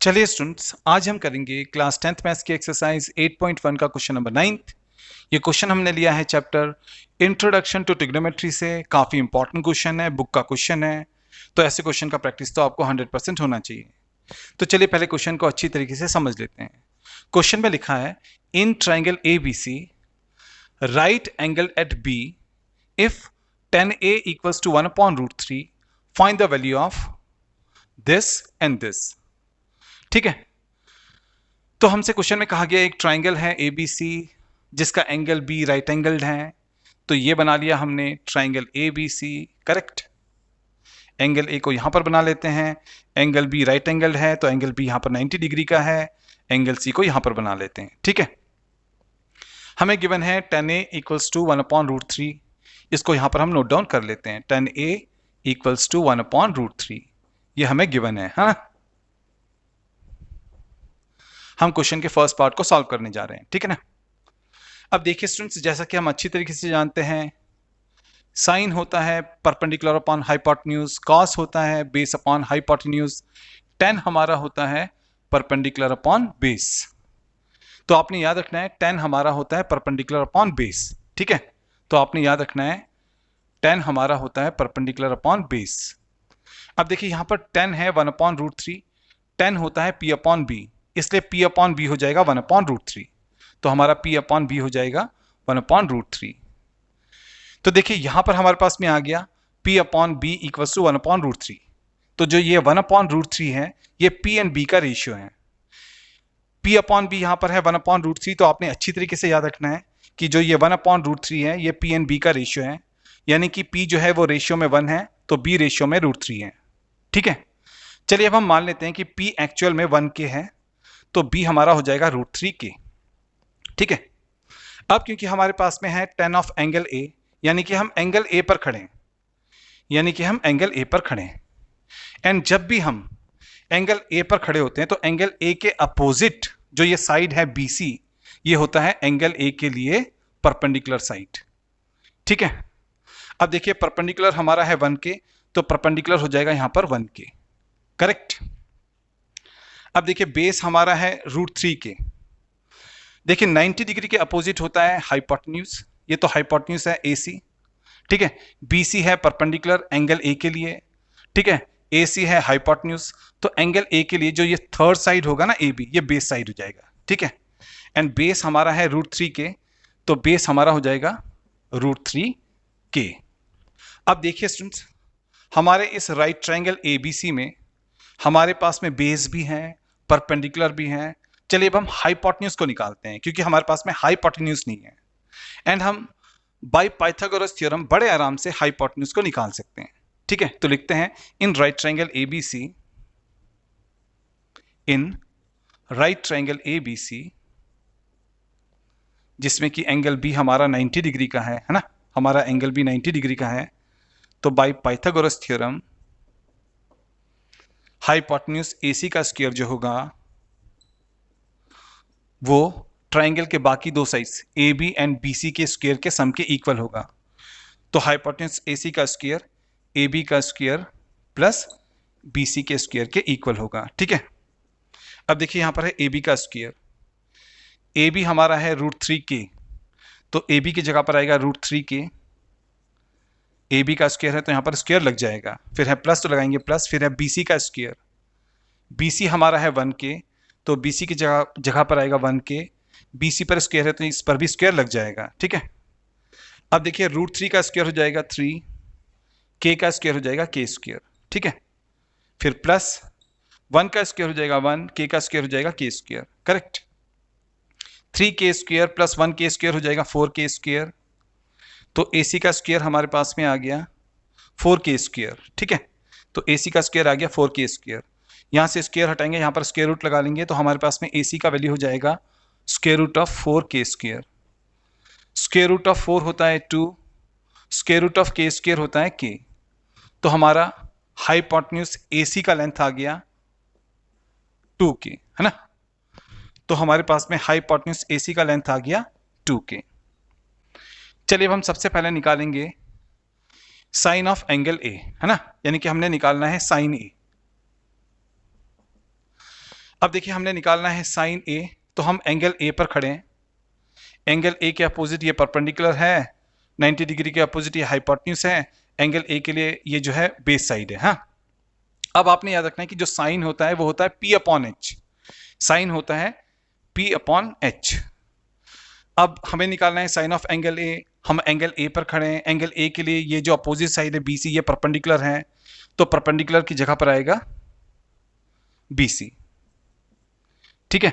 चलिए स्टूडेंट्स, आज हम करेंगे क्लास 10th मैथ्स की एक्सरसाइज 8.1 का क्वेश्चन नंबर 9। ये क्वेश्चन हमने लिया है चैप्टर इंट्रोडक्शन टू ट्रिग्नोमेट्री से। काफी इंपॉर्टेंट क्वेश्चन है, बुक का क्वेश्चन है, तो ऐसे क्वेश्चन का प्रैक्टिस तो आपको 100% होना चाहिए। तो चलिए पहले क्वेश्चन को अच्छी तरीके से समझ लेते हैं। क्वेश्चन में लिखा है, in triangle A B C right angle at B if 10a equals to 1/√3 find the value of this and this। ठीक है, तो हमसे क्वेश्चन में कहा गया एक ट्राइंगल है ए बी सी जिसका एंगल बी राइट एंगल्ड है। तो ये बना लिया हमने triangle A B C. Correct, angle A को यहां पर बना लेते हैं। एंगल बी राइट एंगल्ड है तो एंगल बी यहां पर 90 डिग्री का है। एंगल सी को यहां पर बना लेते हैं। ठीक है, हमें गिवन है 10a इक्वल्स टू 1/√3। इसको यहां पर हम नोट डाउन कर लेते हैं। 10a इक्वल्स टू 1/√3 ये हमें गिवन है ना। हम क्वेश्चन के फर्स्ट पार्ट को सॉल्व करने जा रहे हैं। ठीक है ना। अब देखिए स्टूडेंट्स, जैसा कि हम अच्छी तरीके से जानते हैं, साइन होता है परपेंडिकुलर अपॉन हाइपोटेन्यूज, कॉस होता है बेस अपॉन हाइपोटेन्यूज, tan हमारा होता है परपेंडिकुलर अपॉन बेस। तो आपने याद रखना है tan हमारा होता है परपेंडिकुलर अपॉन बेस। ठीक है, तो आपने याद रखना है tan हमारा होता है परपेंडिकुलर अपॉन बेस। अब देखिए यहां पर tan है 1/√3, tan होता है p अपॉन बी, इसलिए p अपॉन बी हो जाएगा 1/√3। तो हमारा p अपॉन बी हो जाएगा 1/√3। तो देखिए यहां पर हमारे पास में आ गया p upon B equals to 1/√3। तो जो ये 1/√3 है ये p एंड b का रेशियो है। p अपॉन बी यहां पर है 1/√3, तो आपने अच्छी तरीके से याद रखना है कि जो ये 1/√3 है ये p एंड b का रेशियो है, यानी कि p जो है वो रेशियो में 1 है तो b रेशियो में √3 है। ठीक है, चलिए अब हम मान लेते हैं कि p एक्चुअल में 1 के है तो b हमारा हो जाएगा √3 के। ठीक है, अब क्योंकि हमारे पास में है tan ऑफ एंगल a, यानी कि हम एंगल a पर खड़े हैं, यानी कि हम एंगल a पर खड़े हैं। एंड जब भी हम एंगल a पर खड़े होते हैं तो एंगल a के अपोजिट जो ये साइड है BC, ये होता है एंगल a के लिए परपेंडिकुलर साइड। ठीक है, अब देखिए परपेंडिकुलर हमारा है 1 के, तो परपेंडिकुलर हो जाएगा यहां पर 1 के। करेक्ट, अब देखिए बेस हमारा है √3 के। देखिए 90 डिग्री के अपोजिट होता है हाइपोटेन्यूज, ये तो हाइपोटेन्यूज है AC। ठीक है, BC है परपेंडिकुलर एंगल A के लिए। ठीक है, AC है हाइपोटेन्यूज, तो एंगल A के लिए जो ये थर्ड साइड होगा ना AB, ये बेस साइड हो जाएगा। ठीक है, एंड बेस हमारा है √3 के, तो बेस हमारा हो जाएगा √3 के। अब देखिए स्टूडेंट्स, हमारे इस राइट ट्रायंगल ABC में हमारे पास में बेस भी है, परपेंडिकुलर भी है। चलिए अब हम हाइपोटेन्यूज को निकालते हैं, क्योंकि हमारे पास में हाइपोटेन्यूज नहीं है। एंड हम बाय पाइथागोरस थ्योरम बड़े आराम से हाइपोटेन्यूज को निकाल सकते हैं। ठीक है, तो लिखते हैं in right triangle ABC, in right triangle ABC जिसमें कि एंगल B हमारा 90 डिग्री का है ना, हमारा एंगल B 90 डिग्री का है। तो by Pythagoras theorem hypotenuse AC का स्क्वायर जो होगा वो ट्राइंगल के बाकी दो साइड्स AB एंड BC के स्क्वायर के सम के इक्वल होगा। तो हाइपोटेन्यूज AC का स्क्वायर AB का स्क्वायर प्लस BC के स्क्वायर के इक्वल होगा। ठीक है, अब देखिए यहां पर है AB का स्क्वायर, AB हमारा है √3 के, तो AB की जगह पर आएगा √3 के। AB का स्क्वायर है तो यहां पर स्क्वायर लग जाएगा, फिर है प्लस तो लगाएंगे प्लस, फिर है BC का स्क्वायर, BC हमारा है 1 के, तो BC की जगह पर आएगा 1 के। BC पर स्क्वायर है तो इस पर भी स्क्वायर लग जाएगा। ठीक है, अब देखिए √3 का स्क्वायर हो जाएगा 3, K का स्क्वायर हो जाएगा K स्क्वायर। ठीक है, फिर प्लस 1 का स्क्वायर हो जाएगा 1, K का स्क्वायर हो जाएगा K square. Correct, 3K square plus 1K square हो जाएगा 4K स्क्वायर। तो AC का स्क्वायर हमारे पास में आ गया 4K स्क्वायर। ठीक है, तो AC का स्क्वायर आ गया 4K स्क्वायर। यहां से स्क्वायर हटाएंगे, यहां पर स्क्वायर रूट लगा लेंगे, तो हमारे पास में AC का वैल्यू हो जाएगा square root of 4K square. Square root of 4 होता है 2, square root of K square होता है K। तो हमारा हाइपोटेन्यूज AC का लेंथ आ गया 2K, है ना। तो हमारे पास में हाइपोटेन्यूज AC का लेंथ आ गया 2K। चलिए अब हम सबसे पहले निकालेंगे साइन ऑफ एंगल A, है ना, यानी कि हमने निकालना है साइन A। अब देखिए हमने निकालना है साइन ए, तो हम एंगल ए पर खड़े हैं। एंगल ए के अपोजिट ये परपेंडिकुलर है, 90 डिग्री के अपोजिट ये हाइपोटेन्यूज है। एंगल ए के लिए ये जो है बेस साइड है। हाँ, अब आपने याद रखना है कि जो साइन होता है वो होता है पी अपॉन एच। साइन होता है पी अपॉन एच। अब हमें निकालना है साइन ऑफ एंगल ए। हम एंगल ए पर खड़े हैं। एंगल ए के लिए ये जो अपोजिट साइड है बीसी, ये परपेंडिकुलर है, तो परपेंडिकुलर की जगह पर आएगा बीसी। ठीक है।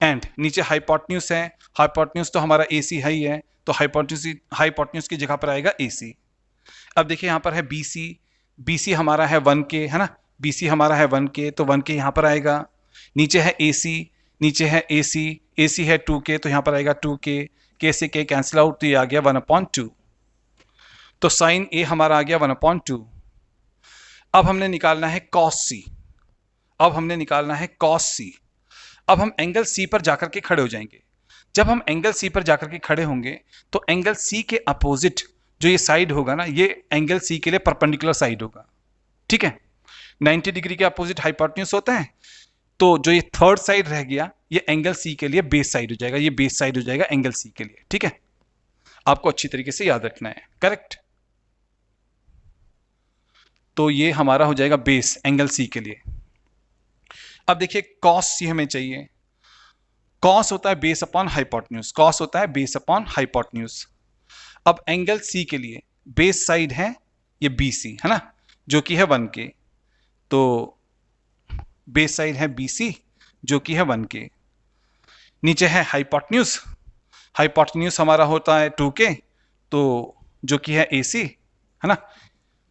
एंड नीचे हाइपोटेन्यूज है। हाइपोटेन्यूज तो हमारा एसी है ही है, तो हाइपोटेन्यूज की जगह पर आएगा एसी। अब देखिए यहां पर है बीसी। बीसी हमारा है 1K, है ना। बीसी हमारा है 1K, तो 1K यहां पर आएगा। नीचे है एसी, नीचे है एसी, एसी है 2K, तो यहां पर आएगा 2K। K से K कैंसिल आउट, तो ये आ गया 1/2। तो साइन ए हमारा आ गया 1/2। अब हमने निकालना है कॉस सी। अब हमने निकालना है कॉस सी। अब हम एंगल सी पर जाकर के खड़े हो जाएंगे। जब हम एंगल सी पर जाकर के खड़े होंगे तो एंगल सी के अपोजिट जो ये साइड होगा ना, ये एंगल सी के लिए परपेंडिकुलर साइड होगा। ठीक है। 90 डिग्री के अपोजिट हाइपोटेन्यूज होता है, तो जो ये थर्ड साइड रह गया ये एंगल सी के लिए बेस साइड हो जाएगा। ये बेस साइड हो जाएगा एंगल सी के लिए। ठीक है, आपको अच्छी तरीके से याद रखना है। करेक्ट। तो ये हमारा हो जाएगा बेस एंगल सी के लिए। अब देखिए कॉस सी हमें चाहिए। कॉस होता है बेस अपॉन हाइपोटेन्यूज। कॉस होता है बेस अपॉन हाइपोटेन्यूज। अब एंगल सी के लिए बेस साइड है ये BC, है ना, जो कि है 1K। तो बेस साइड है BC जो कि है 1K। नीचे है हाइपोटेन्यूज। हाइपोटेन्यूज हमारा होता है 2K, तो जो कि है AC, है ना।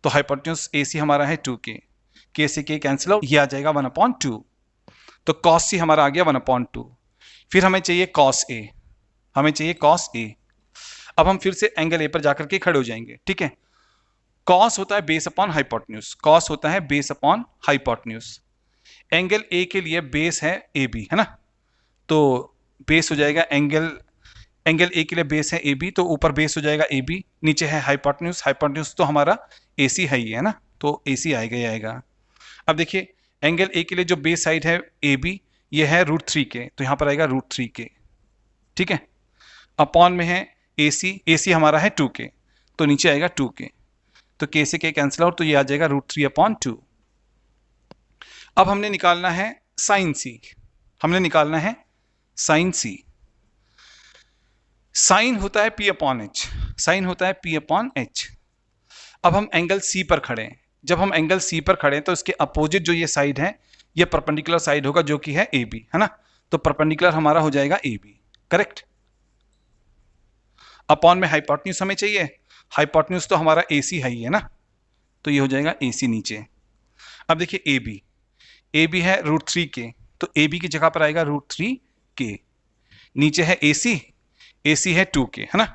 तो हाइपोटेन्यूज AC हमारा है 2K। K से K कैंसिल आउट, ये आ जाएगा 1/2। तो कॉस सी हमारा आ गया 1/2। फिर हमें चाहिए कॉस ए। हमें चाहिए कॉस ए। अब हम फिर से एंगल ए पर जाकर के खड़े हो जाएंगे। ठीक है। कॉस होता है बेस अपॉन हाइपोटेन्यूज। कॉस होता है base upon hypotenuse. Angle A के लिए बेस है AB, है ना। तो बेस हो जाएगा एंगल ए के लिए बेस है AB, तो ऊपर बेस हो जाएगा AB। नीचे है हाइपोटेन्यूज। हाइपोटेन्यूज तो हमारा AC है ही, है ना, तो AC आएगा ही आएगा। अब देखिए एंगल ए के लिए जो बेस साइड है AB, ये है √3K, तो यहां पर आएगा √3K। ठीक है। अपॉन में है AC हमारा है 2K, तो नीचे आएगा 2K। तो K से K कैंसिल आउट, तो ये आ जाएगा √3/2। अब हमने निकालना है साइन सी। हमने निकालना है साइन सी। साइन होता है P अपॉन एच। साइन होता है P अपॉन एच। अब हम एंगल सी पर खड़े हैं। जब हम एंगल सी पर खड़े हैं तो इसके अपोजिट जो ये साइड है ये परपेंडिकुलर साइड होगा, जो कि है AB, है ना। तो परपेंडिकुलर हमारा हो जाएगा AB। करेक्ट। अपॉन में हाइपोटेन्यूज हमें चाहिए। हाइपोटेन्यूज तो हमारा AC है ही, है ना, तो ये हो जाएगा AC नीचे। अब देखिए AB है √3K, तो AB की जगह पर आएगा √3K। नीचे है AC है 2K, है ना,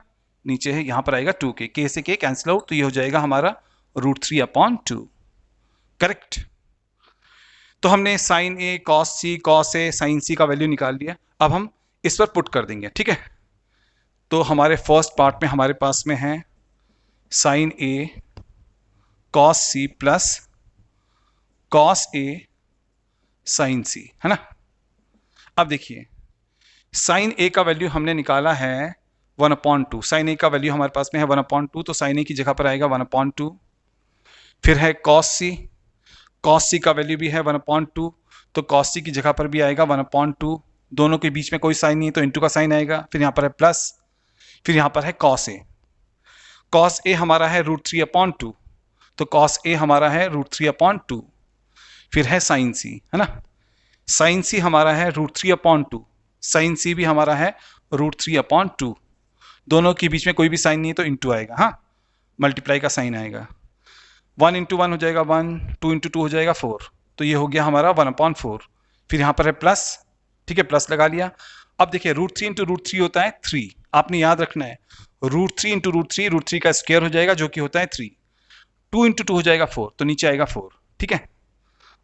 नीचे है यहां पर आएगा 2K। K से K कैंसिल आउट, तो ये हो जाएगा हमारा √3/2। करेक्ट। तो हमने sine A, cos A, sine C का वैल्यू निकाल लिया। अब हम इस पर पुट कर देंगे। ठीक है। तो हमारे फर्स्ट पार्ट में हमारे पास में है sine A cos C plus cos A sine C, है ना। अब देखिए साइन A का वैल्यू हमने निकाला है 1/2। साइन A का वैल्यू हमारे पास में है 1/2, तो साइन A की जगह पर आएगा 1/2। फिर है कॉस C का वैल्यू भी है 1/2, तो कॉस C की जगह पर भी आएगा 1/2। दोनों के बीच में कोई साइन नहीं है, तो इंटू का साइन आएगा। फिर यहाँ पर है प्लस, फिर यहाँ पर है कॉस A। कॉस A हमारा है √3/2, तो कॉस A हमारा है √3/2। फिर है साइन C, है ना। साइन C हमारा है √3/2। साइन C भी हमारा है √3/2। दोनों के बीच में कोई भी साइन नहीं है, तो इंटू आएगा। हाँ, मल्टीप्लाई का साइन आएगा। 1 × 1 हो जाएगा 1, 2 × 2 हो जाएगा 4, तो ये हो गया हमारा 1/4। फिर यहाँ पर है प्लस। ठीक है, प्लस लगा लिया। अब देखिए √3 × √3 होता है 3। आपने याद रखना है √3 × √3, √3 का स्क्वायर हो जाएगा, जो कि होता है 3। 2 × 2 हो जाएगा 4, तो नीचे आएगा 4। ठीक है।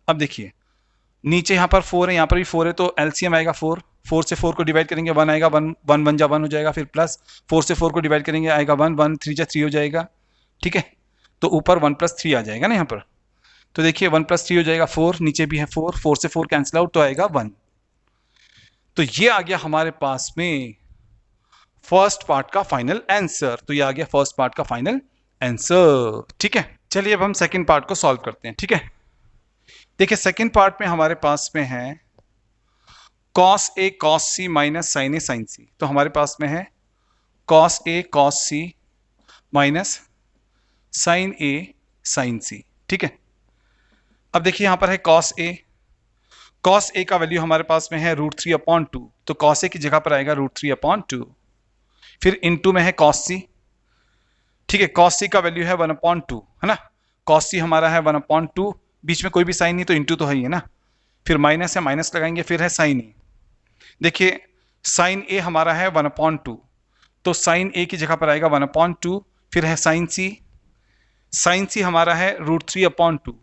अब देखिए नीचे यहाँ पर 4 है, यहाँ पर भी 4 है, तो एलसीएम आएगा 4। 4 से 4 को डिवाइड करेंगे 1 आएगा, 1 1 1 जा 1 हो जाएगा। फिर प्लस 4 से 4 को डिवाइड करेंगे आएगा 1 1 3 जा 3 हो जाएगा। ठीक है, तो ऊपर 1 + 3 आ जाएगा ना यहाँ पर। तो देखिए 1 + 3 हो जाएगा 4, नीचे भी है 4, 4 से 4 कैंसिल आउट तो आएगा 1। तो ये आ गया हमारे पास में फर्स्ट पार्ट का फाइनल आंसर। तो ये आ गया फर्स्ट पार्ट का फाइनल आंसर। ठीक है, चलिए अब हम सेकंड पार्ट को सॉल्व करते हैं। ठीक है, देखिए सेकंड पार्ट में हमारे पास में है cos A cos C minus sin A sin C। तो हमारे पास में है cos A cos C minus sin A sin C। ठीक है, अब देखिए यहां पर है cos A का वैल्यू हमारे पास में है √3/2, तो cos A की जगह पर आएगा √3/2। फिर इनटू में है cos C। ठीक है, cos C का वैल्यू है 1/2, है ना। cos C हमारा है 1/2, बीच में कोई भी साइन नहीं तो इंटू तो है ही है ना। फिर माइनस है, माइनस लगाएंगे, फिर है sin A। देखिए sin A हमारा है 1/2, तो sin A की जगह पर आएगा 1/2। फिर है sin C हमारा है √3/2,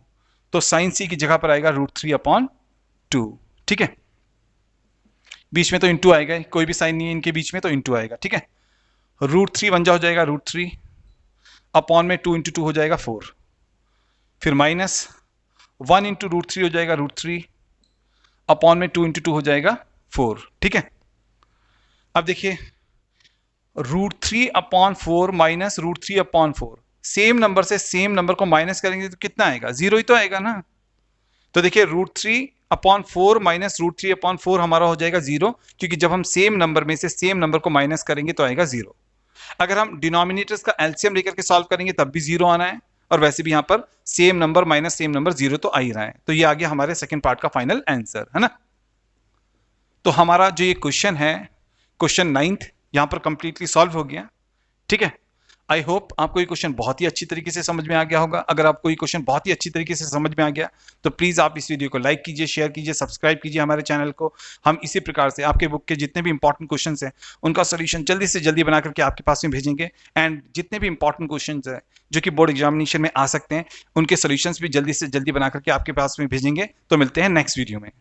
तो sin C की जगह पर आएगा √3/2। ठीक है, बीच में तो इंटू आएगा, कोई भी साइन नहीं है इनके बीच में तो इंटू आएगा। ठीक है, √3 1 हो जाएगा √3 अपॉन में 2 × 2 हो जाएगा 4। फिर माइनस 1 × √3 हो जाएगा √3 अपॉन में 2 × 2 हो जाएगा 4। ठीक है, अब देखिए √3/4 माइनस √3/4, सेम नंबर से सेम नंबर को माइनस करेंगे तो कितना आएगा, 0 ही तो आएगा ना। तो देखिए √3/4 माइनस √3/4 हमारा हो जाएगा 0, क्योंकि जब हम सेम नंबर में से सेम नंबर को माइनस करेंगे तो आएगा 0। अगर हम डिनोमिनेटर्स का एलसीएम लेकर के सॉल्व करेंगे तब भी 0 आना है, और वैसे भी यहां पर same number minus same number 0 तो आ ही रहा है। तो ये आ गया हमारे सेकंड पार्ट का फाइनल आंसर, है ना। तो हमारा जो ये क्वेश्चन है, क्वेश्चन 9th यहां पर कंप्लीटली सॉल्व हो गया। ठीक है, आई होप आपको ये क्वेश्चन बहुत ही अच्छी तरीके से समझ में आ गया होगा। अगर आपको ये क्वेश्चन बहुत ही अच्छी तरीके से समझ में आ गया तो प्लीज़ आप इस वीडियो को लाइक कीजिए, शेयर कीजिए, सब्सक्राइब कीजिए हमारे चैनल को। हम इसी प्रकार से आपके बुक के जितने भी इंपॉर्टेंट क्वेश्चन हैं उनका सोल्यूशन जल्दी से जल्दी बना करके आपके पास में भेजेंगे। एंड जितने भी इंपॉर्टेंट क्वेश्चन हैं जो कि बोर्ड एग्जामिनेशन में आ सकते हैं उनके सोल्यूशंस भी जल्दी से जल्दी बना करके आपके पास में भेजेंगे। तो मिलते हैं नेक्स्ट वीडियो में।